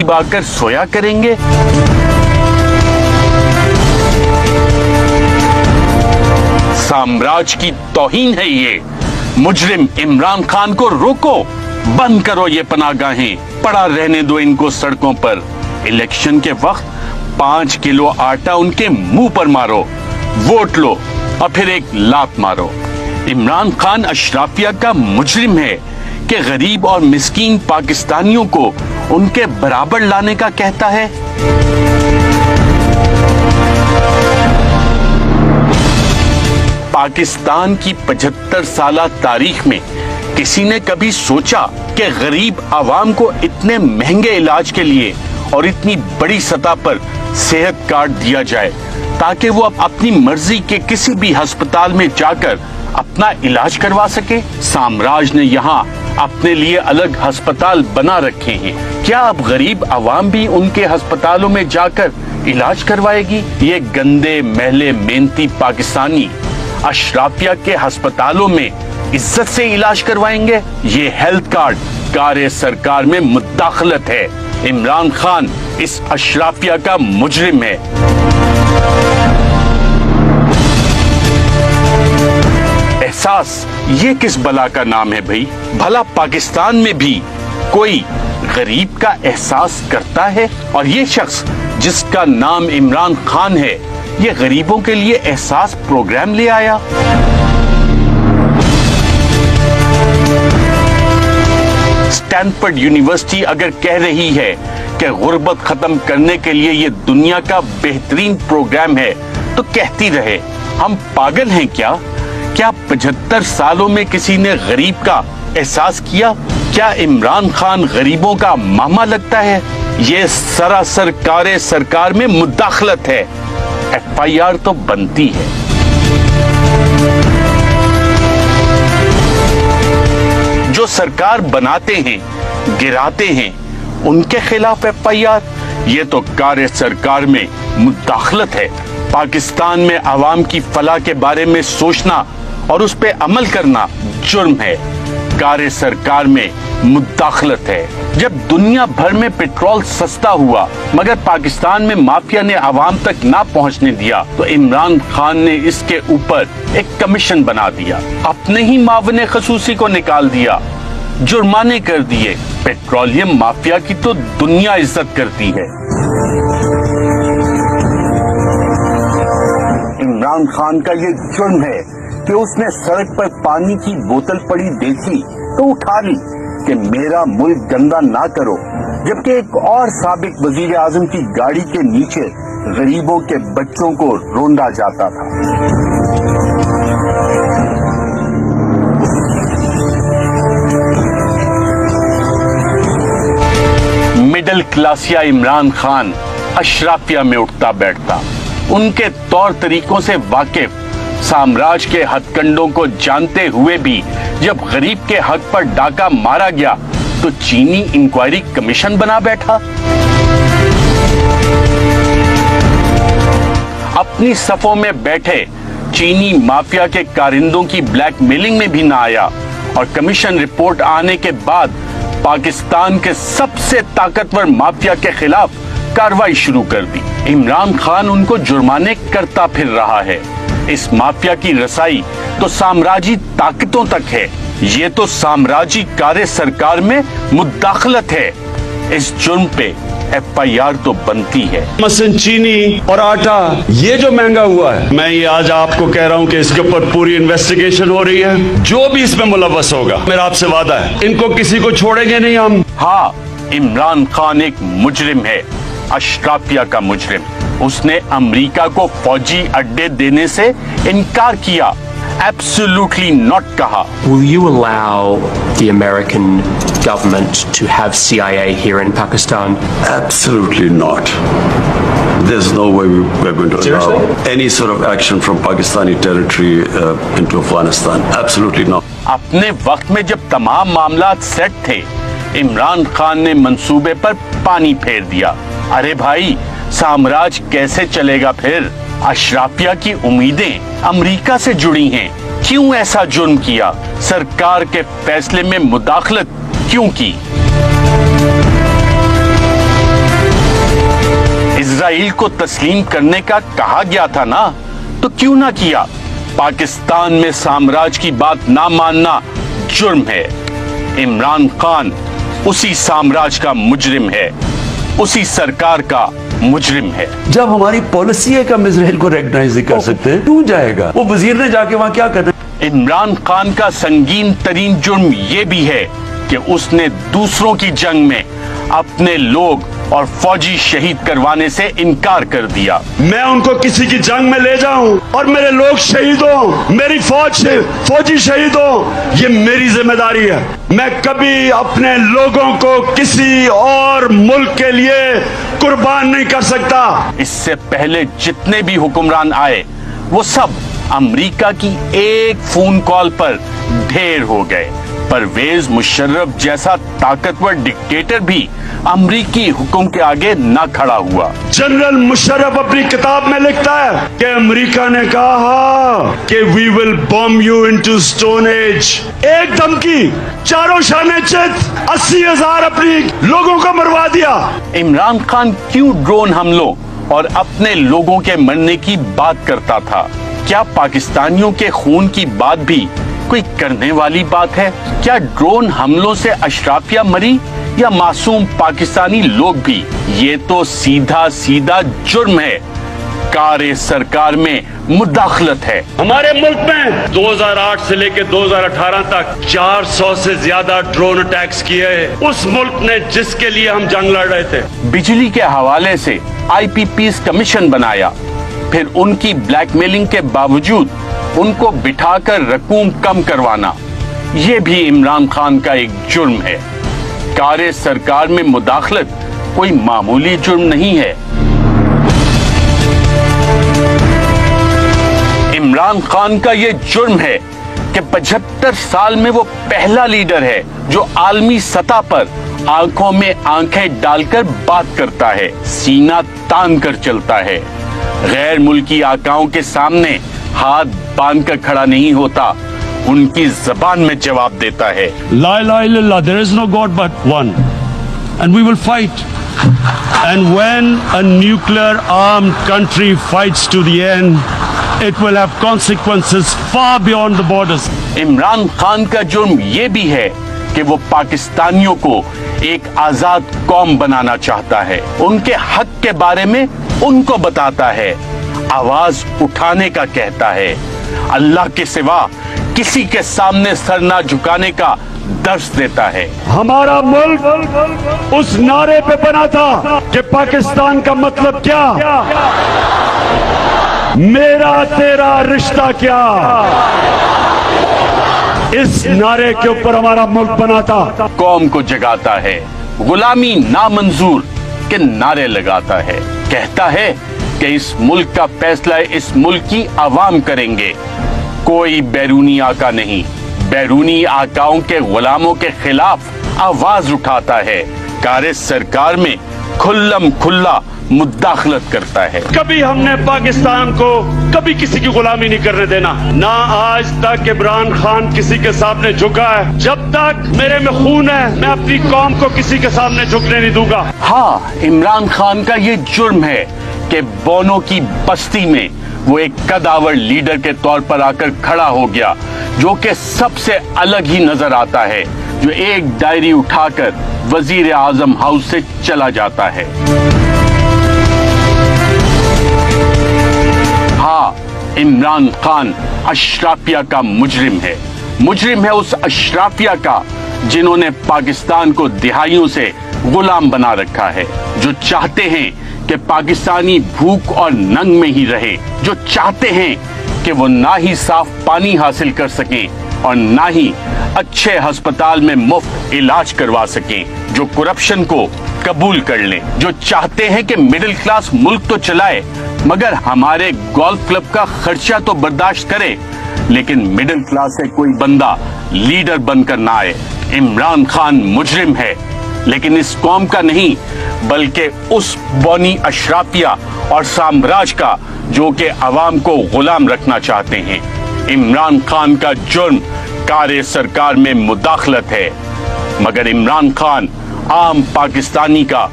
गरीब आकर सोया करेंगे। साम्राज्य की तौहीन है ये। मुजरिम इमरान खान को रोको, बंद करो ये पनाहगाहें, पड़ा रहने दो इनको सड़कों पर। इलेक्शन के वक्त 5 किलो आटा उनके मुंह पर मारो, वोट लो और फिर एक लात मारो। इमरान खान अशराफिया का मुजरिम है कि गरीब और मिस्कीन पाकिस्तानियों को उनके बराबर लाने का कहता है। पाकिस्तान की 75 साला तारीख में किसी ने कभी सोचा कि गरीब आवाम को इतने महंगे इलाज के लिए और इतनी बड़ी सतह पर सेहत कार्ड दिया जाए ताकि वो अपनी मर्जी के किसी भी अस्पताल में जाकर अपना इलाज करवा सके। साम्राज्य ने यहाँ अपने लिए अलग अस्पताल बना रखे हैं। क्या अब गरीब आवाम भी उनके अस्पतालों में जाकर इलाज करवाएगी? ये गंदे मैले मेहनती पाकिस्तानी अशराफिया के अस्पतालों में इज्जत से इलाज करवाएंगे? ये हेल्थ कार्ड कार्य सरकार में मुदाखलत है। इमरान खान इस अशराफिया का मुजरिम है। एहसास ये किस बला का नाम है भाई? भला पाकिस्तान में भी कोई गरीब का एहसास करता है? और ये शख्स जिसका नाम इमरान खान है, ये गरीबों के लिए एहसास प्रोग्राम ले आया। स्टैनफोर्ड यूनिवर्सिटी अगर कह रही है कि गुर्बत खत्म करने के लिए ये दुनिया का बेहतरीन प्रोग्राम है, तो कहती रहे। हम पागल हैं क्या? क्या 75 सालों में किसी ने गरीब का एहसास किया? क्या इमरान खान गरीबों का मामा लगता है? ये सरासर कार्य सरकार में मुदाखलत है। FIR तो बनती है। जो सरकार बनाते हैं, गिराते हैं, उनके खिलाफ FIR? ये तो कार्य सरकार में मुदाखलत है। पाकिस्तान में आवाम की फलाह के बारे में सोचना और उस पे अमल करना जुर्म है। कार्य सरकार में मुदाखलत है। जब दुनिया भर में पेट्रोल सस्ता हुआ मगर पाकिस्तान में माफिया ने आवाम तक ना पहुंचने दिया, तो इमरान खान ने इसके ऊपर एक कमीशन बना दिया, अपने ही मावने खसूसी को निकाल दिया, जुर्माने कर दिए। पेट्रोलियम माफिया की तो दुनिया इज्जत करती है। इमरान खान का ये जुर्म है कि उसने सड़क पर पानी की बोतल पड़ी देखी तो उठा ली कि मेरा मुल्क गंदा ना करो, जबकि एक और साबिक वजीर आजम की गाड़ी के नीचे गरीबों के बच्चों को रोंदा जाता था। मिडिल क्लासिया इमरान खान अशराफिया में उठता बैठता, उनके तौर तरीकों से वाकिफ, साम्राज्य के हथकंडों को जानते हुए भी जब गरीब के हक पर डाका मारा गया तो चीनी इंक्वायरी कमीशन बना बैठा। अपनी सफों में बैठे चीनी माफिया के कारिंदों की ब्लैकमेलिंग में भी ना आया और कमीशन रिपोर्ट आने के बाद पाकिस्तान के सबसे ताकतवर माफिया के खिलाफ कार्रवाई शुरू कर दी। इमरान खान उनको जुर्माने करता फिर रहा है। इस माफिया की रसाई तो साम्राज्यी ताकतों तक है। ये तो साम्राज्यी कार्य सरकार में मुदाखलत है। इस जुर्म पे FIR तो बनती है। मसन चीनी और आटा ये जो महंगा हुआ है, मैं ये आज आपको कह रहा हूँ कि इसके ऊपर पूरी इन्वेस्टिगेशन हो रही है। जो भी इसमें मुलव्वस होगा, मेरा आपसे वादा है, इनको किसी को छोड़ेंगे नहीं हम। हाँ, इमरान खान एक मुजरिम है, अशराफिया का मुजरिम। उसने अमेरिका को फौजी अड्डे देने से इनकार किया, absolutely not कहा। Will you allow the American government to have CIA here in Pakistan? Absolutely not. There's no way we're going to allow any sort of action from Pakistani territory into Afghanistan. Absolutely not. अपने वक्त में जब तमाम मामलात set थे, इमरान खान ने मंसूबे पर पानी फेर दिया। अरे भाई, साम्राज्य कैसे चलेगा फिर? अशराफिया की उम्मीदें अमेरिका से जुड़ी हैं। क्यों ऐसा जुर्म किया? सरकार के फैसले में मुदाखलत क्यों की? इसराइल को तस्लीम करने का कहा गया था ना, तो क्यों ना किया। पाकिस्तान में साम्राज्य की बात ना मानना जुर्म है। इमरान खान उसी साम्राज्य का मुजरिम है, उसी सरकार का मुजरिम है। जब हमारी पॉलिसी है कि हम इजराइल को रिकॉग्नाइज नहीं कर सकते, क्यों जाएगा वो वजीर ने जाके वहां क्या करना। इमरान खान का संगीन तरीन जुर्म ये भी है कि उसने दूसरों की जंग में अपने लोग और फौजी शहीद करवाने से इनकार कर दिया। मैं उनको किसी की जंग में ले जाऊं और मेरे लोग शहीद हो, मेरी फौजी शहीद हो, ये मेरी जिम्मेदारी है। मैं कभी अपने लोगों को किसी और मुल्क के लिए कुर्बान नहीं कर सकता। इससे पहले जितने भी हुक्मरान आए वो सब अमेरिका की एक फोन कॉल पर ढेर हो गए। परवेज मुशर्रफ जैसा ताकतवर डिक्टेटर भी अमरीकी हुक्म के आगे न खड़ा हुआ। जनरल मुशर्रफ अपनी किताब में लिखता है कि अमेरिका ने कहा कि we will bomb you into stone age. एक धमकी, चारों शाने चित, 80,000 अपनी लोगों को मरवा दिया। इमरान खान क्यों ड्रोन हमलों और अपने लोगों के मरने की बात करता था? क्या पाकिस्तानियों के खून की बात भी कोई करने वाली बात है? क्या ड्रोन हमलों से अशराफिया मरी या मासूम पाकिस्तानी लोग भी? ये तो सीधा सीधा जुर्म है, कारे सरकार में मुदाखलत है। हमारे मुल्क में 2008 से लेकर 2018 तक 400 से ज्यादा ड्रोन अटैक्स किए हैं उस मुल्क ने जिसके लिए हम जंग लड़ रहे थे। बिजली के हवाले से IPPs कमीशन बनाया, फिर उनकी ब्लैकमेलिंग के बावजूद उनको बिठाकर रकूम कम करवाना, ये भी इमरान खान का एक जुर्म है। कारे सरकार में मुदाखलत कोई मामूली जुर्म नहीं है। इमरान खान का ये जुर्म है कि 75 साल में वो पहला लीडर है जो आलमी सतह पर आंखों में आंखें डालकर बात करता है, सीना तान कर चलता है, गैर मुल्की आकाओं के सामने हाथ बांध कर खड़ा नहीं होता, उनकी जबान में जवाब देता है। ला इलाहा इल्लल्लाह, there is no God but one, and we will fight. And when a nuclear armed country fights to the end, it will have consequences far beyond the borders. Imran Khan का जुर्म ये भी है कि वो पाकिस्तानियों को एक आजाद कौम बनाना चाहता है, उनके हक के बारे में उनको बताता है, आवाज उठाने का कहता है, अल्लाह के सिवा किसी के सामने सर ना झुकाने का दर्श देता है। हमारा मुल्क उस नारे पे बना था कि पाकिस्तान का मतलब क्या, मेरा तेरा रिश्ता क्या। इस नारे के ऊपर हमारा मुल्क बना था। कौम को जगाता है, गुलामी नामंजूर के नारे लगाता है, कहता है कि इस मुल्क का फैसला इस मुल्क की आवाम करेंगे, कोई बैरूनी आका नहीं। बैरूनी आकाओं के गुलामों के खिलाफ आवाज उठाता है, कारे सरकार में खुल्लम खुल्ला मुदाखलत करता है। कभी हमने पाकिस्तान को कभी किसी की गुलामी नहीं करने देना, ना आज तक इमरान खान किसी के सामने झुका है। जब तक मेरे में खून है मैं अपनी कौम को किसी के सामने झुकने नहीं दूंगा। हाँ, इमरान खान का ये जुर्म है कि बोनो की बस्ती में वो एक कदावर लीडर के तौर पर आकर खड़ा हो गया, जो कि सबसे अलग ही नजर आता है, जो एक डायरी उठाकर वजीर आजम हाउस से चला जाता है। हाँ, इमरान खान अशराफिया का मुजरिम है। मुजरिम है उस अशराफिया का जिन्होंने पाकिस्तान को दिहाइयों से गुलाम बना रखा है, जो चाहते हैं कि पाकिस्तानी भूख और नंग में ही रहे, जो चाहते हैं कि वो ना ही साफ पानी हासिल कर सकें और ना ही अच्छे अस्पताल में मुफ्त इलाज करवा सकें, जो करप्शन को कबूल कर लें, जो चाहते हैं कि मिडिल क्लास मुल्क तो चलाए मगर हमारे गोल्फ क्लब का खर्चा तो बर्दाश्त करे, लेकिन मिडिल क्लास से कोई बंदा लीडर बनकर ना आए। इमरान खान मुजरिम है, लेकिन इस कौम का नहीं बल्कि उस बौनी अशराफिया और साम्राज्य का जो कि अवाम को गुलाम रखना चाहते हैं। इमरान खान का जुर्म कारे सरकार में मुदाखलत है, मगर इमरान खान आम पाकिस्तानी का